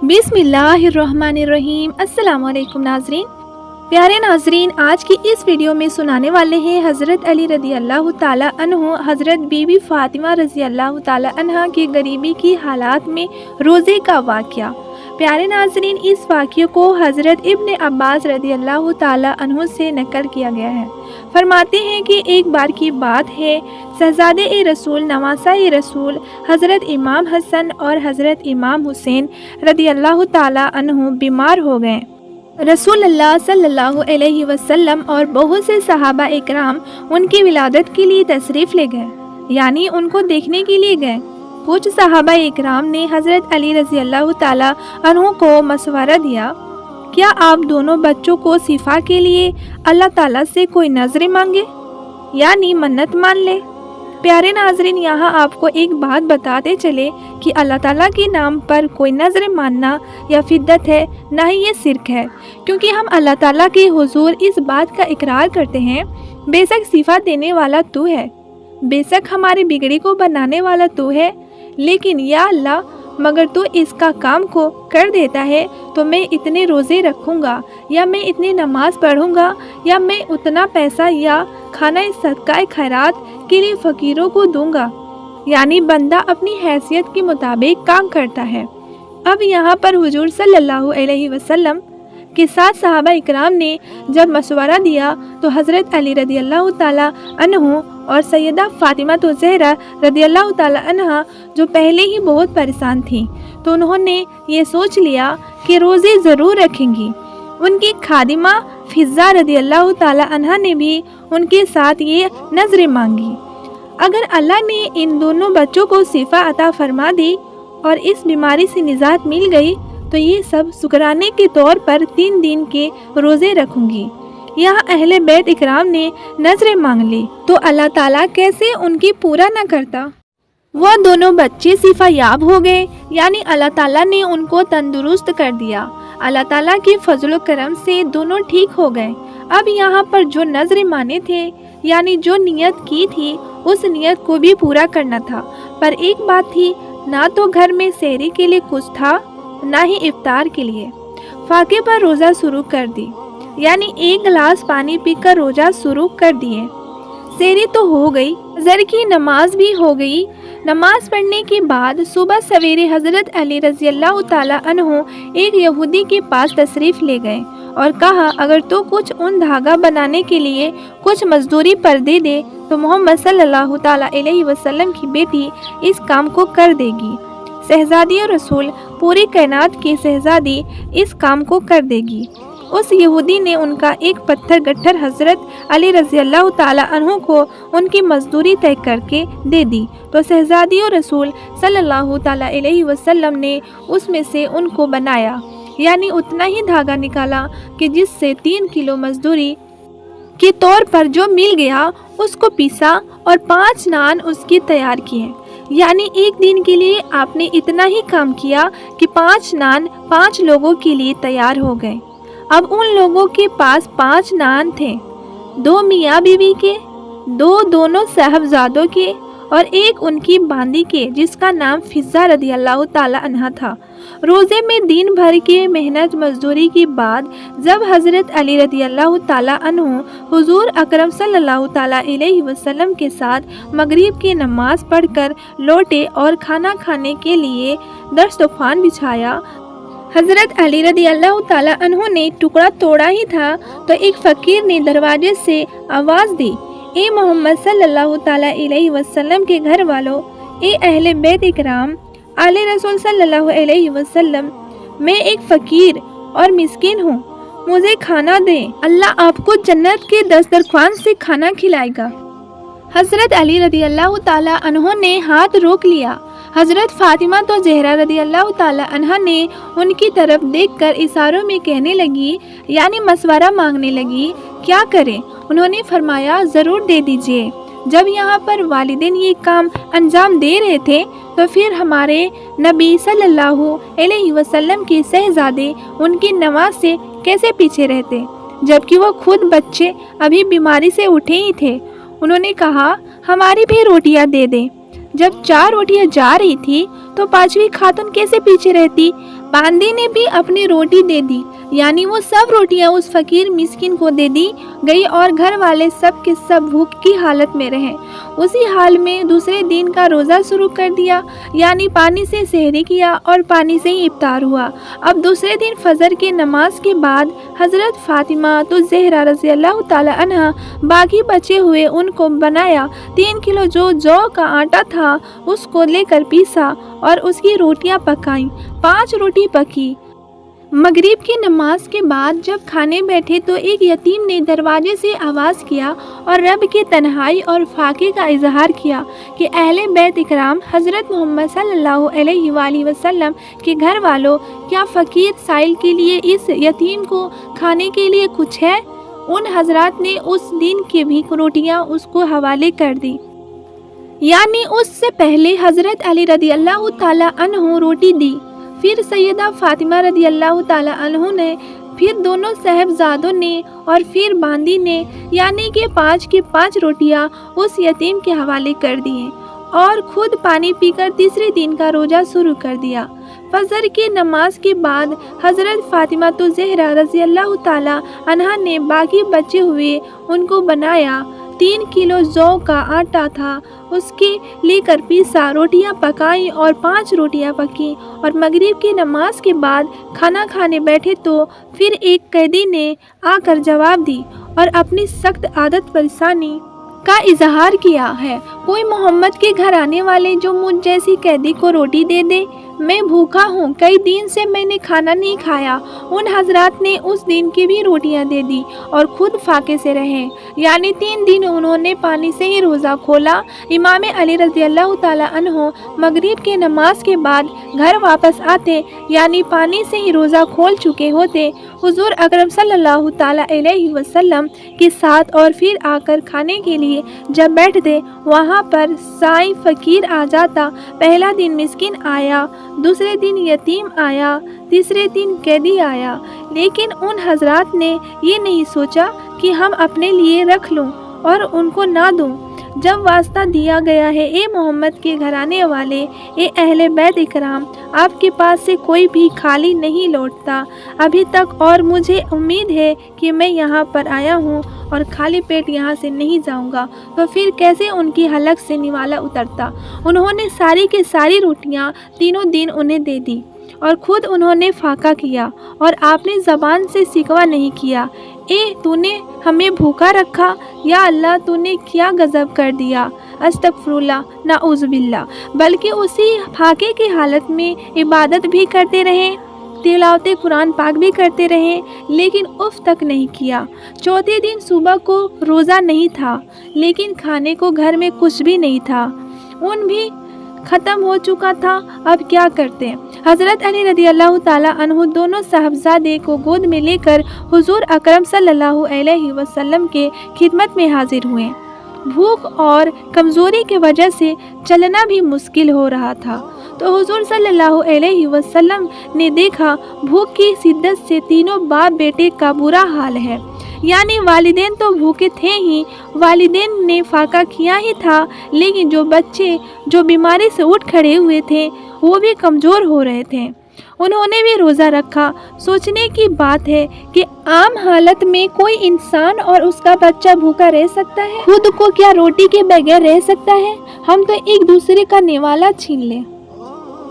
बिस्मिल्लाहिर्रहमानिर्रहीम। अस्सलाम वालेकुम नाजरीन। प्यारे नाजरीन, आज की इस वीडियो में सुनाने वाले हैं हज़रत अली रदी अल्लाह ताला अन्हु हज़रत बीबी फ़ातिमा रज़ी अल्लाह ताला अन्हा की गरीबी की हालात में रोज़े का वाक़या। प्यारे नाजरीन, इस वाक़ये को हज़रत इब्न अब्बास रदी अल्लाह ताला अन्हु से नकल किया गया है। फरमाते हैं कि एक बार की बात है, शहज़ादे ए रसूल नवासा ए रसूल हज़रत इमाम हसन और हज़रत इमाम हुसैन रदी अल्लाह ताला अन्हु बीमार हो गए। रसूल अल्लाह सल्लल्लाहु अलैहि वसल्लम और बहुत से सहाबा इकराम उनकी विलादत के लिए तशरीफ़ ले गए, यानी उनको देखने के लिए गए। कुछ सहाबा इकराम ने हज़रत अली रज़ी अल्लाह ताला अन्हु को मशवरा दिया, क्या आप दोनों बच्चों को शिफा के लिए अल्लाह ताला से कोई नज़र मांगे, यानी मन्नत मान ले। प्यारे नाजरीन, यहाँ आपको एक बात बताते चले कि अल्लाह ताला के नाम पर कोई नज़र मानना या फिद्दत है, ना ही ये शिरक है, क्योंकि हम अल्लाह ताला के हुजूर इस बात का इकरार करते हैं, बेशक शिफा देने वाला तू है, बेशक हमारी बिगड़ी को बनाने वाला तू है, लेकिन या अल्लाह मगर तू इसका काम को कर देता है तो मैं इतने रोज़े रखूँगा, या मैं इतनी नमाज पढ़ूँगा, या मैं उतना पैसा या खाना सदका खैरात के लिए फ़कीरों को दूंगा। यानी बंदा अपनी हैसियत के मुताबिक काम करता है। अब यहाँ पर हुजूर सल्लल्लाहु अलैहि वसल्लम के साथ सहाबा इकराम ने जब मशवरा दिया तो हज़रत अली रदी अल्लाह ताला अन्हु और सैयदा फ़ातिमा तो ज़हरा रदी अल्लाह ताला अन्हा, जो पहले ही बहुत परेशान थी, तो उन्होंने ये सोच लिया कि रोज़े ज़रूर रखेंगी। उनकी खादिमा फ़िज़्ज़ा रदी अल्लाह ताला अन्हा ने भी उनके साथ ये नज़रें मांगी। अगर अल्लाह ने इन दोनों बच्चों को शिफा अता फरमा दी और इस बीमारी से निजात मिल गई तो ये सब शुक्राने के तौर पर 3 दिन के रोज़े रखूंगी। यहाँ अहले बैत इकराम ने नज़रें मांग ली तो अल्लाह ताला कैसे उनकी पूरा न करता। वह दोनों बच्चे शिफा याब हो गए, यानी अल्लाह ताला ने उनको तंदुरुस्त कर दिया। अल्लाह ताला की फजल करम से दोनों ठीक हो गए। अब यहाँ पर जो नज़रें माने थे, यानी जो नियत की थी, उस नियत को भी पूरा करना था। पर एक बात थी, ना तो घर में सहरी के लिए कुछ था, ना ही इफ्तार के लिए। फाके पर रोज़ा शुरू कर दी, यानी 1 गिलास पानी पीकर रोज़ा शुरू कर दिए। सहरी तो हो गई, ज़र की नमाज भी हो गई। नमाज पढ़ने के बाद सुबह सवेरे हज़रत अली रज़ी अल्लाह ताला अन्हु एक यहूदी के पास तशरीफ़ ले गए और कहा, अगर तो कुछ ऊन धागा बनाने के लिए कुछ मजदूरी पर दे दे तो मोहम्मद सल्लल्लाहु ताला अलैहि वसल्लम की बेटी इस काम को कर देगी। शहज़ादी और रसूल पूरी कायनात की शहज़ादी इस काम को कर देगी। उस यहूदी ने उनका एक पत्थर गट्ठर हज़रत अली रज़ी अल्लाह ताला अन्हु को उनकी मजदूरी तय करके दे दी, तो शहज़ादी और रसूल सल्लल्लाहु ताला अलैहि वसल्लम ने उसमें से उनको बनाया, यानी उतना ही धागा निकाला कि जिससे 3 किलो मजदूरी के तौर पर जो मिल गया उसको पीसा और 5 नान उसकी तैयार किए। यानी एक दिन के लिए आपने इतना ही काम किया कि 5 नान 5 लोगों के लिए तैयार हो गए। अब उन लोगों के पास 5 नान थे, 2 मियाँ बीवी के, 2 दोनों साहबजादों के और 1 उनकी बांदी के, जिसका नाम फ़िज़्ज़ा रदी अल्लाह ताला अन्हा था। रोज़े में दिन भर के मेहनत मजदूरी के बाद जब हज़रत अली रदी अल्लाह ताला अन्हु हुजूर अकरम सल्लल्लाहु ताला अलैहि वसल्लम के साथ मगरिब की नमाज पढ़कर लौटे और खाना खाने के लिए दस्तरखान बिछाया, हज़रत अली रदी अल्लाह ताला अन्हु ने टुकड़ा तोड़ा ही था तो एक फ़कीर ने दरवाजे से आवाज़ दी, ए मोहम्मद सल्लल्लाहु ताला अलैहि वसल्लम के घर वालों, ए अहले बैत इकराम, आले रसूल सल्लल्लाहु अलैहि वसल्लम, मैं एक फ़कीर और मिस्किन हूँ, मुझे खाना दें, अल्लाह आपको जन्नत के दस्तरखान से खाना खिलाएगा। हज़रत अली रदी अल्लाह ताला अन्हु ने हाथ रोक लिया। हज़रत फ़ातिमा तो ज़हरा रदी अल्लाह ताला अन्हा ने उनकी तरफ देखकर इशारों में कहने लगी, यानी मशवरा मांगने लगी, क्या करें। उन्होंने फरमाया, ज़रूर दे दीजिए। जब यहाँ पर वालिदैन ये काम अंजाम दे रहे थे तो फिर हमारे नबी सल्लल्लाहु अलैहि वसल्लम के शहज़ादे उनकी नमाज से कैसे पीछे रहते, जबकि वो खुद बच्चे अभी बीमारी से उठे ही थे। उन्होंने कहा, हमारी भी रोटियां दे दें। जब 4 रोटियां जा रही थी तो 5वीं खातून कैसे पीछे रहती। बांदी ने भी अपनी रोटी दे दी, यानी वो सब रोटियां उस फकीर मिस्किन को दे दी गई और घर वाले सब के सब भूख की हालत में रहे। उसी हाल में दूसरे दिन का रोज़ा शुरू कर दिया, यानी पानी से सहरी किया और पानी से ही इफ्तार हुआ। अब दूसरे दिन फजर के नमाज के बाद हज़रत फातिमा तो ज़हरा रज़ी अल्लाह ताला अन्हा बाकी बचे हुए उनको बनाया 3 किलो जो जौ का आटा था उसको लेकर पीसा और उसकी रोटियां पकाईं। 5 रोटी पकी। मगरिब की नमाज के बाद जब खाने बैठे तो एक यतीम ने दरवाजे से आवाज़ किया और रब के तन्हाई और फाके का इजहार किया कि अहले बैत इकराम हज़रत मोहम्मद सल्लल्लाहु अलैहि वसल्लम के घर वालों, क्या फ़कीर साइल के लिए इस यतीम को खाने के लिए कुछ है? उन हजरात ने उस दिन की भी रोटियां उसको हवाले कर दी। यानी उससे पहले हज़रत अली रदी अल्लाह ताला अन्हु रोटी दी, फिर सैयदा फातिमा रदी अल्लाह ताला अन्हु ने, फिर दोनों साहबजादों ने और फिर बांदी ने, यानी कि 5 की 5 रोटियां उस यतीम के हवाले कर दिए और खुद पानी पीकर तीसरे दिन का रोज़ा शुरू कर दिया। फजर की नमाज के बाद हज़रत फातिमा तो ज़हरा रज़ी अल्लाह ताला अन्हा ने बाकी बचे हुए उनको बनाया। 3 किलो जौ का आटा था, उसके लेकर पीसा, रोटियां पकाई और 5 रोटियां पकी और मगरिब की नमाज के बाद खाना खाने बैठे तो फिर एक कैदी ने आकर जवाब दी और अपनी सख्त आदत परेशानी का इजहार किया है। कोई मोहम्मद के घर आने वाले जो मुझ जैसी कैदी को रोटी दे दे, मैं भूखा हूँ, कई दिन से मैंने खाना नहीं खाया। उन हजरात ने उस दिन की भी रोटियां दे दी और खुद फाके से रहे, यानी 3 दिन उन्होंने पानी से ही रोज़ा खोला। इमाम अली रज़ी अल्लाह ताला अन्हो मगरिब के नमाज के बाद घर वापस आते, यानी पानी से ही रोज़ा खोल चुके होते हुजूर अकरम सल्लल्लाहु ताला अलैहि वसल्लम के साथ, और फिर आकर खाने के लिए जब बैठते वहाँ पर साई फ़कीर आ जाता। पहला दिन मिस्किन आया, दूसरे दिन यतीम आया, तीसरे दिन कैदी आया, लेकिन उन हजरात ने ये नहीं सोचा कि हम अपने लिए रख लूं और उनको ना दूं। जब वास्ता दिया गया है, ए मोहम्मद के घराने वाले, ए अहले बैत इकराम, आपके पास से कोई भी खाली नहीं लौटता अभी तक, और मुझे उम्मीद है कि मैं यहाँ पर आया हूँ और खाली पेट यहाँ से नहीं जाऊँगा, तो फिर कैसे उनकी हलक से निवाला उतरता। उन्होंने सारी की सारी रोटियाँ तीनों दिन उन्हें दे दी और खुद उन्होंने फाका किया और आपने ज़बान से शिकवा नहीं किया, ए तूने हमें भूखा रखा, या अल्लाह तूने क्या गज़ब कर दिया, अस्तगफिरुल्लाह नाउज़ुबिल्लाह। बल्कि उसी फाके की हालत में इबादत भी करते रहे, तिलावत कुरान पाक भी करते रहे, लेकिन उफ तक नहीं किया। चौथे दिन सुबह को रोज़ा नहीं था, लेकिन खाने को घर में कुछ भी नहीं था, ऊन भी ख़त्म हो चुका था। अब क्या करते? हज़रत अली रज़ी अल्लाह ताला अन्हु दोनों साहबजादे को गोद में लेकर हुजूर अकरम सल्लल्लाहु अलैहि वसल्लम के खिदमत में हाजिर हुए। भूख और कमज़ोरी की वजह से चलना भी मुश्किल हो रहा था, तो हुजूर सल्लल्लाहु अलैहि वसल्लम ने देखा भूख की शिद्दत से तीनों बाप बेटे का बुरा हाल है, यानी वालिदैन तो भूखे थे ही, वालिदैन ने फाका किया ही था, लेकिन जो बच्चे जो बीमारी से उठ खड़े हुए थे वो भी कमज़ोर हो रहे थे, उन्होंने भी रोज़ा रखा। सोचने की बात है कि आम हालत में कोई इंसान और उसका बच्चा भूखा रह सकता है? खुद को क्या रोटी के बगैर रह सकता है? हम तो एक दूसरे का निवाला छीन लें।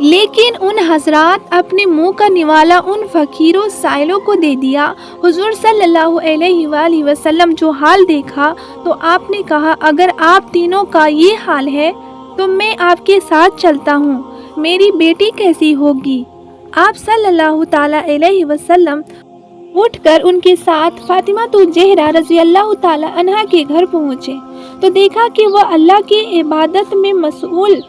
लेकिन उन हजरात अपने मुंह का निवाला उन फ़कीरों साइलों को दे दिया। हुजूर सल्लल्लाहु अलैहि वसल्लम जो हाल देखा तो आपने कहा, अगर आप तीनों का ये हाल है तो मैं आपके साथ चलता हूँ, मेरी बेटी कैसी होगी? आप सल्लल्लाहु ताला अलैहि वसल्लम उठकर उनके साथ फातिमा तो ज़हरा रज़ी अल्लाह ताला अन्हा के घर पहुँचे तो देखा कि वह अल्लाह की इबादत में मशगूल,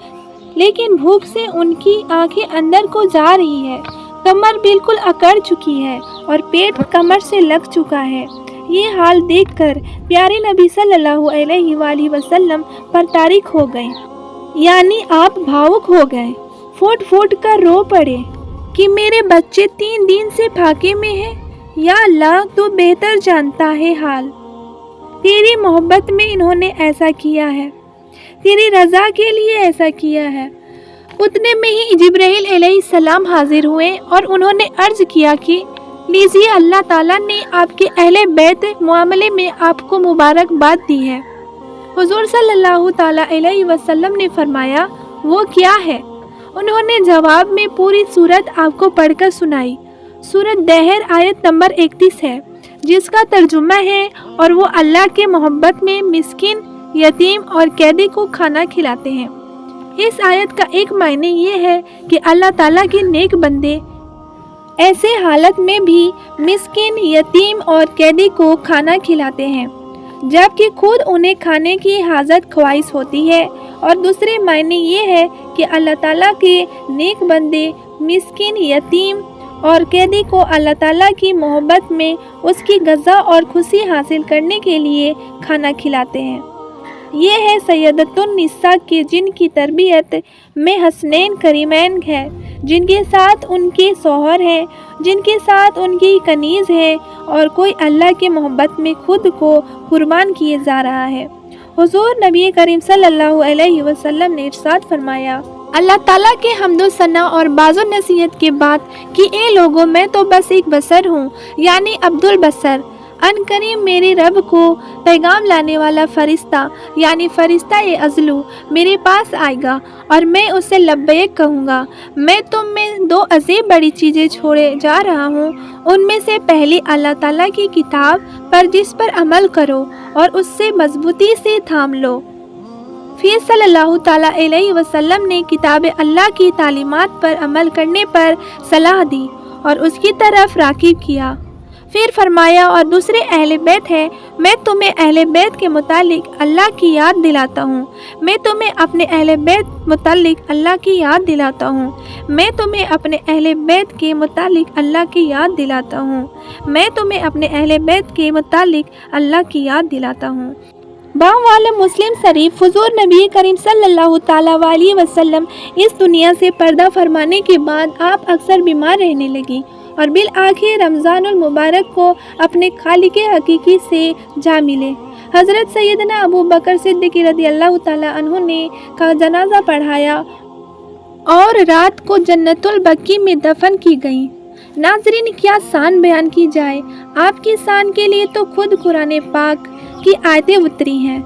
लेकिन भूख से उनकी आंखें अंदर को जा रही है, कमर बिल्कुल अकड़ चुकी है और पेट कमर से लग चुका है। ये हाल देखकर प्यारे नबी सल्लल्लाहु अलैहि वसल्लम पर तारीख हो गए, यानी आप भावुक हो गए, फूट फूट कर रो पड़े कि मेरे बच्चे 3 दिन से फाके में हैं। या अल्लाह तो बेहतर जानता है हाल, तेरी मोहब्बत में इन्होंने ऐसा किया है, तेरी रज़ा के लिए ऐसा किया है। उतने में ही जिब्राइल अलैहिस्सलाम हाजिर हुए और उन्होंने अर्ज किया कि लीजिए, अल्लाह ताला ने आपके अहले बैत मामले में आपको मुबारकबाद दी है। हुजूर सल्लल्लाहु ताला अलैहि वसल्लम ने फरमाया, वो क्या है? उन्होंने जवाब में पूरी सूरत आपको पढ़कर सुनाई। सूरत दहर आयत नंबर 31 है, जिसका तर्जुमा है, और वो अल्लाह के मोहब्बत में मिस्किन, यतीम और कैदी को खाना खिलाते हैं। इस आयत का एक मायने ये है कि अल्लाह ताला के नेक बंदे ऐसे हालत में भी मिस्किन, यतीम और कैदी को खाना खिलाते हैं जबकि खुद उन्हें खाने की हाजत ख्वाहिश होती है। और दूसरे मायने ये है कि अल्लाह ताला के नेक बंदे मिस्किन, यतीम और कैदी को अल्लाह ताला की मोहब्बत में उसकी गज़ा और खुशी हासिल करने के लिए खाना खिलाते हैं। ये है सैयदतुन निसा के जिनकी तरबियत में हसनैन करीमैन है, जिनके साथ उनके शौहर हैं, जिनके साथ उनकी कनीज़ है, और कोई अल्लाह के मोहब्बत में खुद को कुर्बान किए जा रहा है। हुजूर नबी करीम सल्लल्लाहु अलैहि वसल्लम ने इरशाद फरमाया, अल्लाह ताला के हम्दो सना और बाज़ो नसीहत के बाद कि ए लोगों, मैं तो बस एक बसर हूँ, यानी अब्दुल बसर। अनकरीम मेरे रब को पैगाम लाने वाला फरिश्ता यानी फरिश्ता ए अज़लू मेरे पास आएगा और मैं उससे लब्बैक कहूँगा। मैं तुम में दो अजीब बड़ी चीज़ें छोड़े जा रहा हूँ। उनमें से पहली अल्लाह ताला की किताब पर जिस पर अमल करो और उससे मजबूती से थाम लो। फिर सल्लल्लाहु ताला अलैहि वसल्लम ने किताब अल्लाह की तालीमात पर अमल करने पर सलाह दी और उसकी तरफ राग़िब किया। फिर फरमाया, और दूसरे अहले बैत है, मैं तुम्हें अहले बैत के मुतालिक अल्लाह की याद दिलाता हूँ। मैं तुम्हें अपने अहले बैत मुतालिक अल्लाह की याद दिलाता हूँ। मैं तुम्हें अपने अहले बैत के मुतालिक अल्लाह की याद दिलाता हूँ। मैं तुम्हें अपने अहले बैत के मुतालिक अल्लाह की याद दिलाता हूँ। बावाला मुस्लिम शरीफ हुजूर नबी करीम सल्लल्लाहु ताला अलैहि वसल्लम इस दुनिया से पर्दा फरमाने के बाद आप अक्सर बीमार रहने लगी और बिल आखिर रमज़ानुल मुबारक को अपने खालिके हकीकी से जा मिले। हज़रत सैयदना अबू बकर सिद्दीक़ रज़ियल्लाहु ताला अन्हु ने का जनाजा पढ़ाया और रात को जन्नतुल बकी में दफन की गई। नाज़रीन, क्या शान बयान की जाए। आपकी शान के लिए तो खुद कुरान पाक की आयतें उतरी हैं।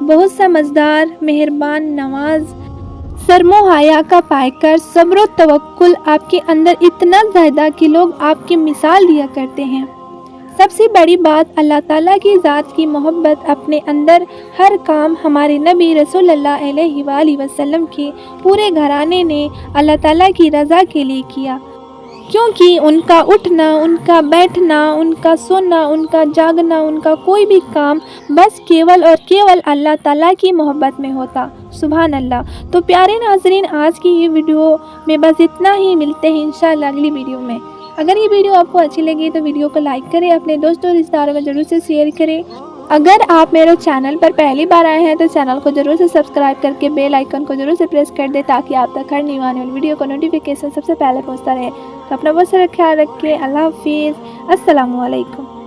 बहुत समझदार, मेहरबान, नवाज, शर्मो हया का पायकर, सब्र तवक्कुल आपके अंदर इतना ज़्यादा कि लोग आपकी मिसाल दिया करते हैं। सबसे बड़ी बात, अल्लाह ताला की ज़ात की मोहब्बत अपने अंदर हर काम हमारे नबी रसूलुल्लाह अलैहि वसल्लम के पूरे घराने ने अल्लाह ताला की रज़ा के लिए किया, क्योंकि उनका उठना, उनका बैठना, उनका सोना, उनका जागना, उनका कोई भी काम बस केवल और केवल अल्लाह ताला की मोहब्बत में होता। सुभान अल्लाह। तो प्यारे नाज़रीन, आज की ये वीडियो में बस इतना ही। मिलते हैं इंशाअल्लाह अगली वीडियो में। अगर ये वीडियो आपको अच्छी लगी तो वीडियो को लाइक करें, अपने दोस्तों और रिश्तेदारों में ज़रूर से शेयर करें। अगर आप मेरे चैनल पर पहली बार आए हैं तो चैनल को ज़रूर से सब्सक्राइब करके बेल आइकन को ज़रूर से प्रेस कर दें ताकि आप तक हर न्यू आने वाली वीडियो का नोटिफिकेशन सबसे पहले पहुंचता रहे। तो अपना बहुत सारा ख्याल रखिए। अल्लाह हाफिज़। अस्सलामु अलैकुम।